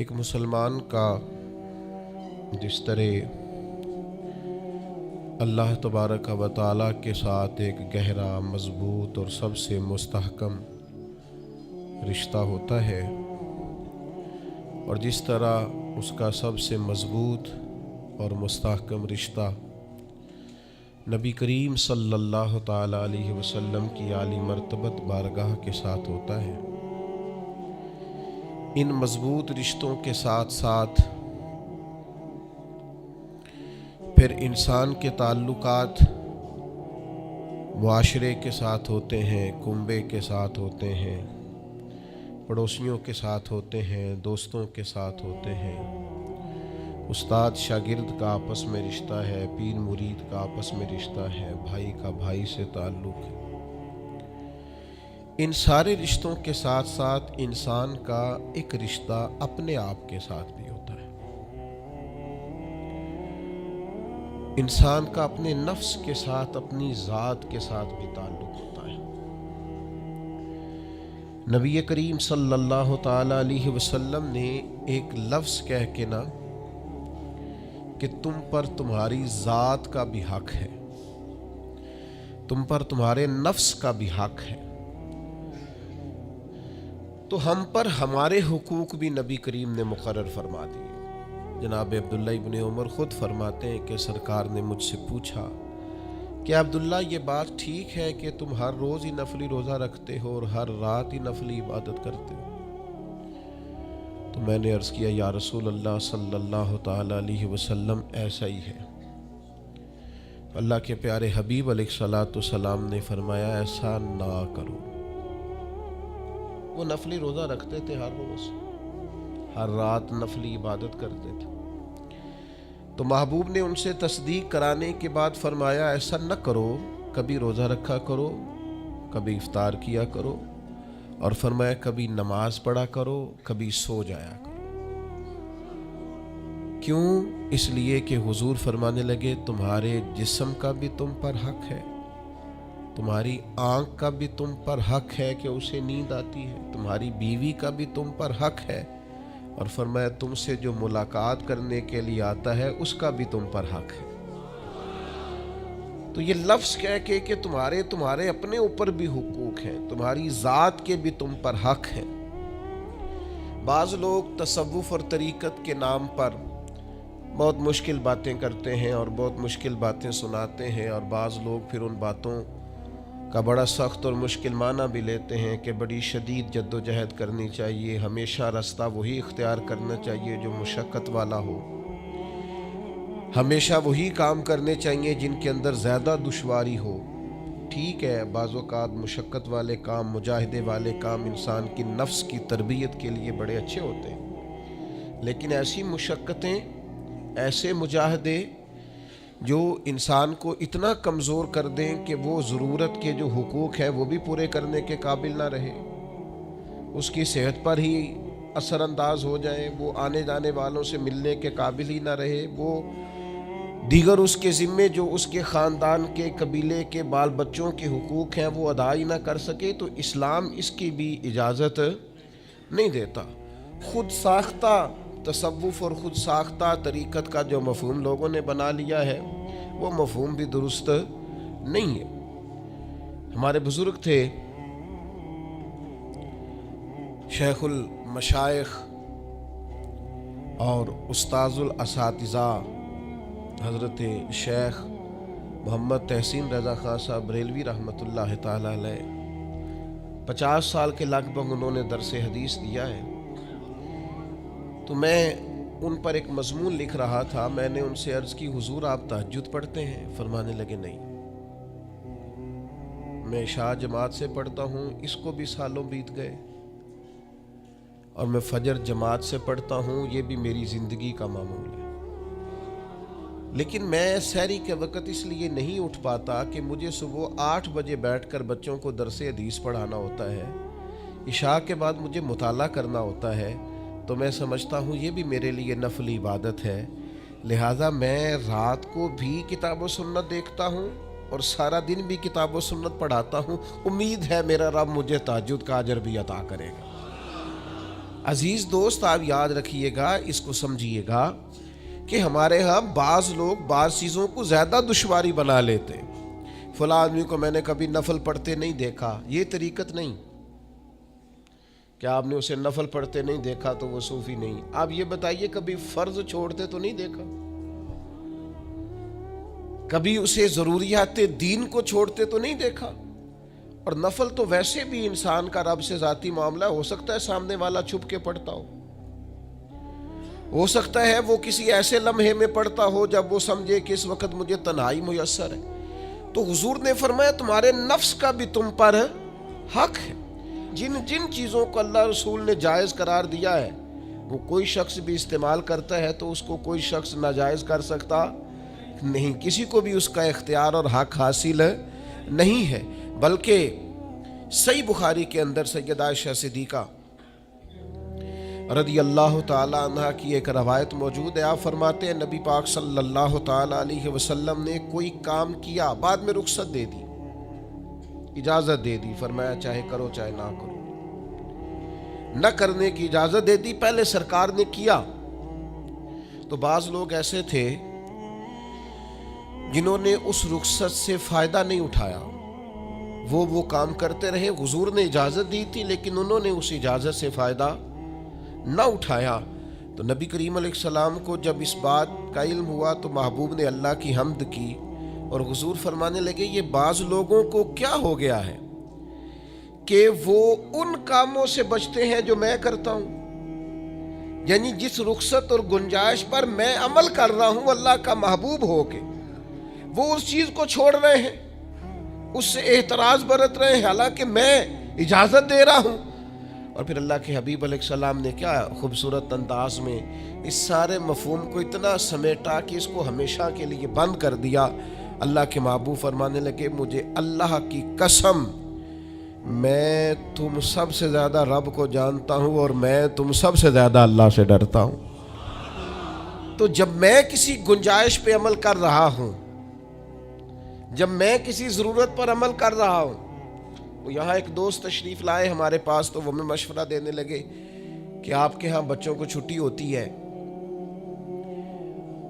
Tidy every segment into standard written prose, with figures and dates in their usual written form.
ایک مسلمان کا جس طرح اللہ تبارک و تعالیٰ کے ساتھ ایک گہرا، مضبوط اور سب سے مستحکم رشتہ ہوتا ہے، اور جس طرح اس کا سب سے مضبوط اور مستحکم رشتہ نبی کریم صلی اللہ تعالیٰ علیہ وسلم کی عالی مرتبت بارگاہ کے ساتھ ہوتا ہے، ان مضبوط رشتوں کے ساتھ ساتھ پھر انسان کے تعلقات معاشرے کے ساتھ ہوتے ہیں، کنبے کے ساتھ ہوتے ہیں، پڑوسیوں کے ساتھ ہوتے ہیں، دوستوں کے ساتھ ہوتے ہیں، استاد شاگرد کا آپس میں رشتہ ہے، پیر مرید کا آپس میں رشتہ ہے، بھائی کا بھائی سے تعلق ہے۔ ان سارے رشتوں کے ساتھ ساتھ انسان کا ایک رشتہ اپنے آپ کے ساتھ بھی ہوتا ہے۔ انسان کا اپنے نفس کے ساتھ، اپنی ذات کے ساتھ بھی تعلق ہوتا ہے۔ نبی کریم صلی اللہ تعالی علیہ وسلم نے ایک لفظ کہہ کے نا کہ تم پر تمہاری ذات کا بھی حق ہے، تم پر تمہارے نفس کا بھی حق ہے، تو ہم پر ہمارے حقوق بھی نبی کریم نے مقرر فرما دیے۔ جناب عبداللہ ابن عمر خود فرماتے ہیں کہ سرکار نے مجھ سے پوچھا کہ عبداللہ یہ بات ٹھیک ہے کہ تم ہر روز ہی نفلی روزہ رکھتے ہو اور ہر رات ہی نفلی عبادت کرتے ہو؟ تو میں نے عرض کیا یا رسول اللہ صلی اللہ تعالی علیہ وسلم ایسا ہی ہے۔ اللہ کے پیارے حبیب علیہ الصلوۃ والسلام نے فرمایا ایسا نہ کرو۔ وہ نفلی روزہ رکھتے تھے، ہر روز ہر رات نفلی عبادت کرتے تھے، تو محبوب نے ان سے تصدیق کرانے کے بعد فرمایا ایسا نہ کرو، کبھی روزہ رکھا کرو، کبھی افطار کیا کرو، اور فرمایا کبھی نماز پڑھا کرو، کبھی سو جایا کرو۔ کیوں؟ اس لیے کہ حضور فرمانے لگے تمہارے جسم کا بھی تم پر حق ہے، تمہاری آنکھ کا بھی تم پر حق ہے کہ اسے نیند آتی ہے، تمہاری بیوی کا بھی تم پر حق ہے، اور فرمایا تم سے جو ملاقات کرنے کے لیے آتا ہے اس کا بھی تم پر حق ہے۔ تو یہ لفظ کہہ کے کہ تمہارے اپنے اوپر بھی حقوق ہیں، تمہاری ذات کے بھی تم پر حق ہیں۔ بعض لوگ تصوف اور طریقت کے نام پر بہت مشکل باتیں کرتے ہیں اور بہت مشکل باتیں سناتے ہیں، اور بعض لوگ پھر ان باتوں کا بڑا سخت اور مشکل معنی بھی لیتے ہیں کہ بڑی شدید جد و جہد کرنی چاہیے، ہمیشہ راستہ وہی اختیار کرنا چاہیے جو مشقت والا ہو، ہمیشہ وہی کام کرنے چاہیے جن کے اندر زیادہ دشواری ہو۔ ٹھیک ہے، بعض اوقات مشقت والے کام، مجاہدے والے کام انسان کی نفس کی تربیت کے لیے بڑے اچھے ہوتے ہیں، لیکن ایسی مشقتیں، ایسے مجاہدے جو انسان کو اتنا کمزور کر دیں کہ وہ ضرورت کے جو حقوق ہیں وہ بھی پورے کرنے کے قابل نہ رہے، اس کی صحت پر ہی اثر انداز ہو جائیں، وہ آنے جانے والوں سے ملنے کے قابل ہی نہ رہے، وہ دیگر اس کے ذمے جو اس کے خاندان کے، قبیلے کے بال بچوں کے حقوق ہیں وہ ادا ہی نہ کر سکے، تو اسلام اس کی بھی اجازت نہیں دیتا۔ خود ساختہ تصوف اور خود ساختہ طریقت کا جو مفہوم لوگوں نے بنا لیا ہے وہ مفہوم بھی درست نہیں ہے۔ ہمارے بزرگ تھے شیخ المشائخ اور استاذ الاساتذہ حضرت شیخ محمد تحسین رضا خان صاحب بریلوی رحمۃ اللہ تعالی علیہ، 50 سال کے لگ بھگ انہوں نے درس حدیث دیا ہے۔ تو میں ان پر ایک مضمون لکھ رہا تھا، میں نے ان سے عرض کی حضور آپ تہجد پڑھتے ہیں؟ فرمانے لگے نہیں، میں عشاء جماعت سے پڑھتا ہوں، اس کو بھی سالوں بیت گئے، اور میں فجر جماعت سے پڑھتا ہوں، یہ بھی میری زندگی کا معمول ہے، لیکن میں سحری کے وقت اس لیے نہیں اٹھ پاتا کہ مجھے صبح 8 بجے بیٹھ کر بچوں کو درس حدیث پڑھانا ہوتا ہے، عشاء کے بعد مجھے مطالعہ کرنا ہوتا ہے، تو میں سمجھتا ہوں یہ بھی میرے لیے نفلی عبادت ہے، لہٰذا میں رات کو بھی کتاب و سنت دیکھتا ہوں اور سارا دن بھی کتاب و سنت پڑھاتا ہوں، امید ہے میرا رب مجھے تہجد کا اجر بھی عطا کرے گا۔ عزیز دوست آپ یاد رکھیے گا، اس کو سمجھیے گا کہ ہمارے ہاں بعض لوگ بعض چیزوں کو زیادہ دشواری بنا لیتے ہیں۔ فلاں آدمی کو میں نے کبھی نفل پڑھتے نہیں دیکھا، یہ طریقت نہیں کہ آپ نے اسے نفل پڑھتے نہیں دیکھا تو وہ صوفی نہیں۔ آپ یہ بتائیے کبھی فرض چھوڑتے تو نہیں دیکھا، کبھی اسے ضروریات دین کو چھوڑتے تو نہیں دیکھا۔ اور نفل تو ویسے بھی انسان کا رب سے ذاتی معاملہ، ہو سکتا ہے سامنے والا چھپ کے پڑھتا ہو سکتا ہے وہ کسی ایسے لمحے میں پڑھتا ہو جب وہ سمجھے کہ اس وقت مجھے تنہائی میسر ہے۔ تو حضور نے فرمایا تمہارے نفس کا بھی تم پر حق ہے۔ جن جن چیزوں کو اللہ رسول نے جائز قرار دیا ہے وہ کوئی شخص بھی استعمال کرتا ہے تو اس کو کوئی شخص ناجائز کر سکتا نہیں، کسی کو بھی اس کا اختیار اور حق حاصل نہیں ہے۔ بلکہ صحیح بخاری کے اندر سیدہ عائشہ صدیقہ رضی اللہ تعالی عنہ کی ایک روایت موجود ہے۔ آپ فرماتے ہیں نبی پاک صلی اللہ تعالی علیہ وسلم نے کوئی کام کیا، بعد میں رخصت دے دی، اجازت دے دی، فرمایا چاہے کرو چاہے نہ کرو، نہ کرنے کی اجازت دے دی، پہلے سرکار نے کیا۔ تو بعض لوگ ایسے تھے جنہوں نے اس رخصت سے فائدہ نہیں اٹھایا، وہ کام کرتے رہے، حضور نے اجازت دی تھی لیکن انہوں نے اس اجازت سے فائدہ نہ اٹھایا۔ تو نبی کریم علیہ السلام کو جب اس بات کا علم ہوا تو محبوب نے اللہ کی حمد کی اور حضور فرمانے لگے یہ بعض لوگوں کو کیا ہو گیا ہے کہ وہ ان کاموں سے بچتے ہیں جو میں کرتا ہوں، یعنی جس رخصت اور گنجائش پر میں عمل کر رہا ہوں اللہ کا محبوب ہو کے، وہ اس چیز کو چھوڑ رہے ہیں، اس سے احتراز برت رہے ہیں حالانکہ میں اجازت دے رہا ہوں۔ اور پھر اللہ کے حبیب علیہ السلام نے کیا خوبصورت انداز میں اس سارے مفہوم کو اتنا سمیٹا کہ اس کو ہمیشہ کے لیے بند کر دیا۔ اللہ کے محبوب فرمانے لگے مجھے اللہ کی قسم میں تم سب سے زیادہ رب کو جانتا ہوں اور میں تم سب سے زیادہ اللہ سے ڈرتا ہوں۔ تو جب میں کسی گنجائش پہ عمل کر رہا ہوں، جب میں کسی ضرورت پر عمل کر رہا ہوں، تو یہاں ایک دوست تشریف لائے ہمارے پاس تو وہ ہمیں مشورہ دینے لگے کہ آپ کے ہاں بچوں کو چھٹی ہوتی ہے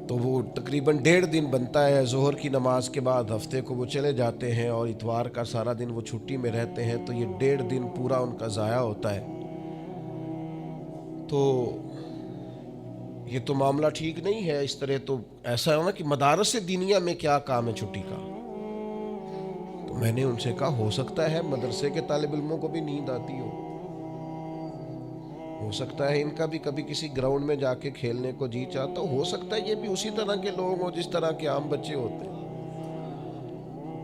تو وہ تقریباً 1.5 دن بنتا ہے، ظہر کی نماز کے بعد ہفتے کو وہ چلے جاتے ہیں اور اتوار کا سارا دن وہ چھٹی میں رہتے ہیں، تو یہ 1.5 دن پورا ان کا ضائع ہوتا ہے۔ تو یہ تو معاملہ ٹھیک نہیں ہے، اس طرح تو ایسا ہے نا کہ مدارس دینیہ میں کیا کام ہے چھٹی کا؟ تو میں نے ان سے کہا ہو سکتا ہے مدرسے کے طالب علموں کو بھی نیند آتی ہو سکتا ہے ان کا بھی کبھی کسی گراؤنڈ میں جا کے کھیلنے کو جی چاہتا ہو سکتا ہے یہ بھی اسی طرح کے لوگ ہوں جس طرح کے عام بچے ہوتے ہیں،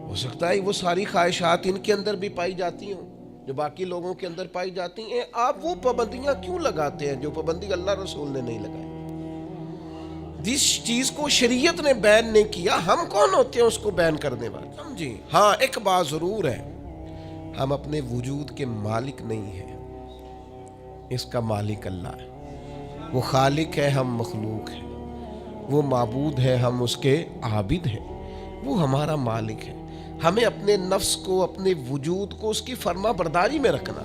ہو سکتا ہے وہ ساری خواہشات ان کے اندر بھی پائی جاتی ہوں جو باقی لوگوں کے اندر پائی جاتی ہیں۔ آپ وہ پابندیاں کیوں لگاتے ہیں جو پابندی اللہ رسول نے نہیں لگائی؟ جس چیز کو شریعت نے بین نہیں کیا ہم کون ہوتے ہیں اس کو بین کرنے والے؟ سمجھیں؟ ہاں ایک بات ضرور ہے، ہم اپنے وجود کے مالک نہیں ہیں، اس کا مالک اللہ ہے، وہ خالق ہے ہم مخلوق ہیں، وہ معبود ہے ہم اس کے عابد ہیں، وہ ہمارا مالک ہے۔ ہمیں اپنے نفس کو اپنے وجود کو اس کی فرما برداری میں رکھنا۔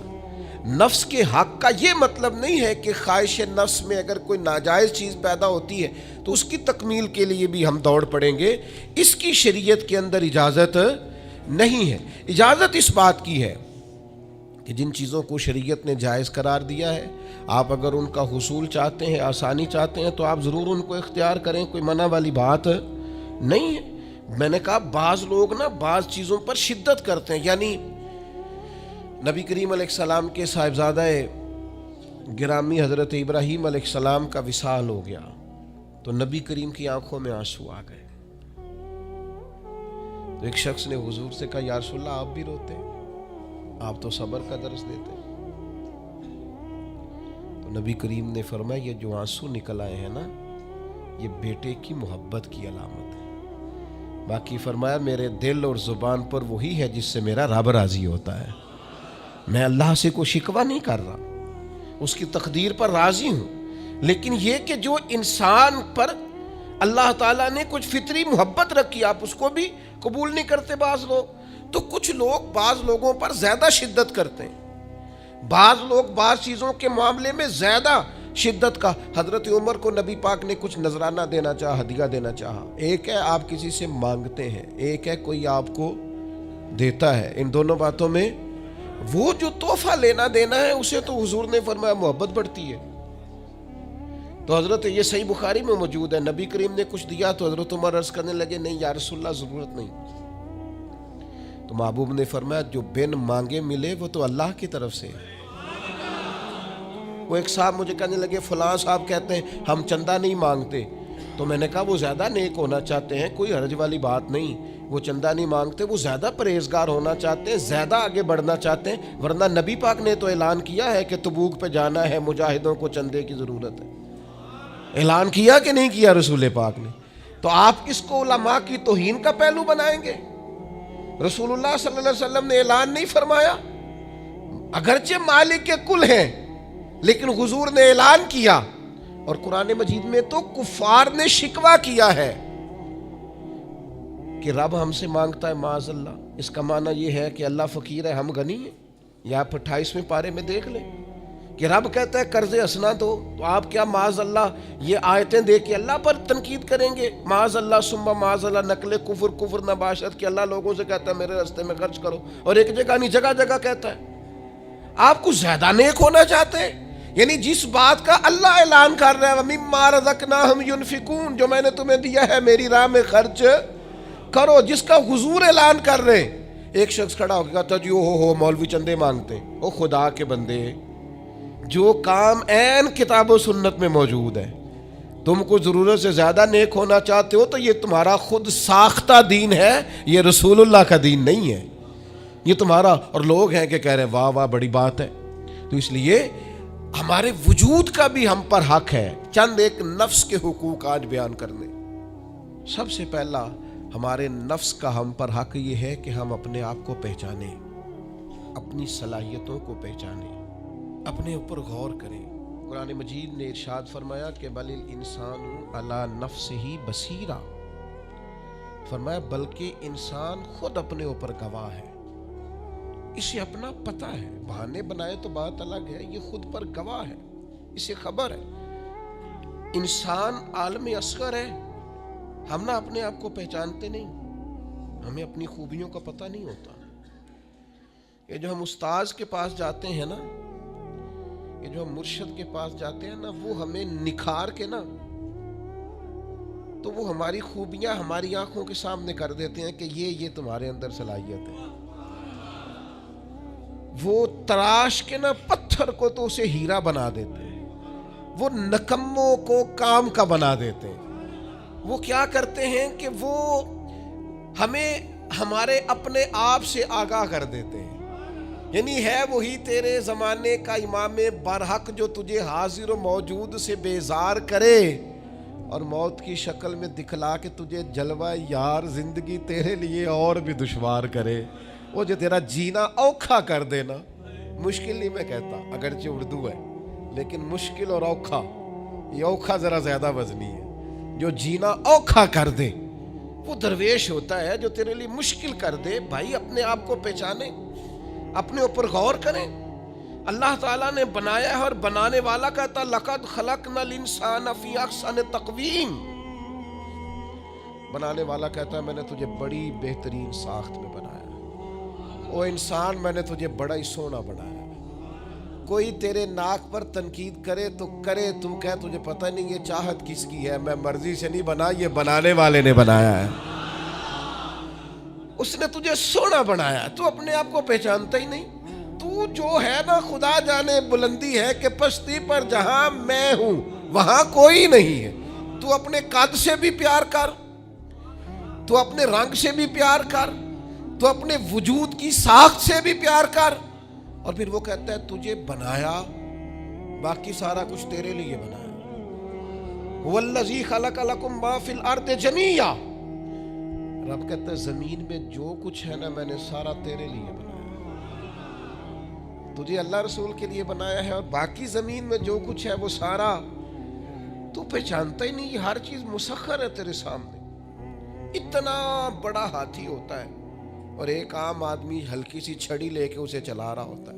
نفس کے حق کا یہ مطلب نہیں ہے کہ خواہش نفس میں اگر کوئی ناجائز چیز پیدا ہوتی ہے تو اس کی تکمیل کے لیے بھی ہم دوڑ پڑیں گے، اس کی شریعت کے اندر اجازت نہیں ہے۔ اجازت اس بات کی ہے کہ جن چیزوں کو شریعت نے جائز قرار دیا ہے آپ اگر ان کا حصول چاہتے ہیں، آسانی چاہتے ہیں تو آپ ضرور ان کو اختیار کریں، کوئی منع والی بات نہیں ہے۔ میں نے کہا بعض لوگ نا بعض چیزوں پر شدت کرتے ہیں، یعنی نبی کریم علیہ السلام کے صاحبزادہ گرامی حضرت ابراہیم علیہ السلام کا وصال ہو گیا تو نبی کریم کی آنکھوں میں آنسو آ گئے۔ تو ایک شخص نے حضور سے کہا یا رسول اللہ آپ بھی روتے ہیں، آپ تو صبر کا درس دیتے ہیں۔ تو نبی کریم نے فرمایا یہ جو آنسو نکل آئے ہیں نا یہ بیٹے کی محبت کی علامت ہے، باقی فرمایا میرے دل اور زبان پر وہی ہے جس سے میرا رب راضی ہوتا ہے، میں اللہ سے کوئی شکوہ نہیں کر رہا، اس کی تقدیر پر راضی ہوں، لیکن یہ کہ جو انسان پر اللہ تعالیٰ نے کچھ فطری محبت رکھی آپ اس کو بھی قبول نہیں کرتے بعض لوگ، تو کچھ لوگ بعض لوگوں پر زیادہ شدت کرتے ہیں، بعض لوگ بعض چیزوں کے معاملے میں زیادہ شدت کا. حضرت عمر کو نبی پاک نے کچھ نذرانہ دینا چاہا, ہدیہ دینا چاہا. ایک ہے آپ کسی سے مانگتے ہیں, ایک ہے کوئی آپ کو دیتا ہے. ان دونوں باتوں میں وہ جو تحفہ لینا دینا ہے اسے تو حضور نے فرمایا محبت بڑھتی ہے. تو حضرت, یہ صحیح بخاری میں موجود ہے, نبی کریم نے کچھ دیا تو حضرت عمر عرض کرنے لگے نہیں یا رسول اللہ ضرورت نہیں. تو محبوب نے فرمایا جو بن مانگے ملے وہ تو اللہ کی طرف سے ہے. وہ ایک صاحب مجھے کہنے لگے فلاں صاحب کہتے ہیں ہم چندہ نہیں مانگتے. تو میں نے کہا وہ زیادہ نیک ہونا چاہتے ہیں, کوئی حرج والی بات نہیں. وہ چندہ نہیں مانگتے, وہ زیادہ پرہیزگار ہونا چاہتے ہیں, زیادہ آگے بڑھنا چاہتے ہیں. ورنہ نبی پاک نے تو اعلان کیا ہے کہ تبوک پہ جانا ہے, مجاہدوں کو چندے کی ضرورت ہے. اعلان کیا کہ نہیں کیا رسول پاک نے؟ تو آپ کس کو علماء کی توہین کا پہلو بنائیں گے؟ رسول اللہ صلی اللہ علیہ وسلم نے اعلان نہیں فرمایا؟ اگرچہ مالک کے کل ہیں لیکن حضور نے اعلان کیا. اور قرآن مجید میں تو کفار نے شکوہ کیا ہے کہ رب ہم سے مانگتا ہے معاذ اللہ. اس کا معنی یہ ہے کہ اللہ فقیر ہے, ہم غنی ہیں. یا آپ 28ویں پارے میں دیکھ لیں کہ رب کہتا ہے قرض حسنہ دو, تو آپ کیا معاذ اللہ یہ آیتیں دے کے اللہ پر تنقید کریں گے؟ معاذ اللہ ثم معاذ اللہ, نقل کفر نباشت کہ اللہ لوگوں سے کہتا ہے میرے راستے میں خرچ کرو, اور ایک جگہ نہیں جگہ جگہ کہتا ہے. آپ کچھ زیادہ نیک ہونا چاہتے ہیں, یعنی جس بات کا اللہ اعلان کر رہا ہے وَمِمَّا رَزَقْنَاهُمْ يُنْفِقُونَ, جو میں نے تمہیں دیا ہے میری راہ میں خرچ کرو, جس کا حضور اعلان کر رہے ہیں. ایک شخص کھڑا ہو کے کہتا جی ہو مولوی چندے مانگتے ہیں. او خدا کے بندے, جو کام عین کتاب و سنت میں موجود ہے, تم کو ضرورت سے زیادہ نیک ہونا چاہتے ہو تو یہ تمہارا خود ساختہ دین ہے, یہ رسول اللہ کا دین نہیں ہے, یہ تمہارا. اور لوگ ہیں کہ کہہ رہے ہیں واہ واہ بڑی بات ہے. تو اس لیے ہمارے وجود کا بھی ہم پر حق ہے. چند ایک نفس کے حقوق آج بیان کرنے. سب سے پہلا ہمارے نفس کا ہم پر حق یہ ہے کہ ہم اپنے آپ کو پہچانیں, اپنی صلاحیتوں کو پہچانیں, اپنے اوپر غور کریں. قرآن مجید نے ارشاد فرمایا کہ بل الانسان علی نفسہ بصیرہ, فرمایا بلکہ انسان خود اپنے اوپر گواہ ہے, اسے اپنا پتہ ہے. بہانے بنائے تو بات الگ ہے, یہ خود پر گواہ ہے, اسے خبر ہے. انسان عالم اصغر ہے, ہم نہ اپنے آپ کو پہچانتے نہیں, ہمیں اپنی خوبیوں کا پتہ نہیں ہوتا. یہ جو ہم استاذ کے پاس جاتے ہیں نا, یہ جو ہم مرشد کے پاس جاتے ہیں نا, وہ ہمیں نکھار کے نا تو وہ ہماری خوبیاں ہماری آنکھوں کے سامنے کر دیتے ہیں کہ یہ تمہارے اندر صلاحیت ہے. وہ تراش کے نا پتھر کو تو اسے ہیرا بنا دیتے ہیں, وہ نکموں کو کام کا بنا دیتے ہیں. وہ کیا کرتے ہیں کہ وہ ہمیں ہمارے اپنے آپ سے آگاہ کر دیتے ہیں. یعنی ہے وہی تیرے زمانے کا امام برحق جو تجھے حاضر و موجود سے بیزار کرے اور موت کی شکل میں دکھلا کے تجھے جلوہ یار زندگی تیرے لیے اور بھی دشوار کرے. وہ جو تیرا جینا اوکھا کر دینا, مشکل نہیں میں کہتا, اگرچہ اردو ہے لیکن مشکل اور اوکھا, یہ اوکھا ذرا زیادہ وزنی ہے. جو جینا اوکھا کر دے وہ درویش ہوتا ہے, جو تیرے لیے مشکل کر دے. بھائی اپنے آپ کو پہچانے, اپنے اوپر غور کریں. اللہ تعالیٰ نے بنایا ہے اور بنانے والا کہتا لقد خلقنا الانسان فی احسن تقویم. بنانے والا کہتا ہے میں نے تجھے بڑی بہترین ساخت میں بنایا. او انسان میں نے تجھے بڑا ہی سونا بنایا. کوئی تیرے ناک پر تنقید کرے تو کرے, تو کہے تجھے پتہ نہیں یہ چاہت کس کی ہے, میں مرضی سے نہیں بنا, یہ بنانے والے نے بنایا ہے. اس نے تجھے سونا بنایا, تو اپنے آپ کو پہچانتا ہی نہیں. تو جو ہے نا خدا جانے بلندی ہے کہ پستی پر جہاں میں ہوں وہاں کوئی نہیں ہے. تو اپنے قد سے بھی پیار کر, تو اپنے رنگ سے بھی پیار کر, تو اپنے وجود کی ساخت سے بھی پیار کر. اور پھر وہ کہتا ہے تجھے بنایا, باقی سارا کچھ تیرے لیے بنایا. وَالَّذِي خَلَقَ لَكُم مَّا فِي الْأَرْضِ جَمِيعًا, رب کہتا ہے زمین میں جو کچھ ہے نا میں نے سارا تیرے لیے بنایا. تجھے اللہ رسول کے لیے بنایا ہے, اور باقی زمین میں جو کچھ ہے وہ سارا تو پہچانتا ہی نہیں. یہ ہر چیز مسخر ہے تیرے سامنے. اتنا بڑا ہاتھی ہوتا ہے اور ایک عام آدمی ہلکی سی چھڑی لے کے اسے چلا رہا ہوتا ہے.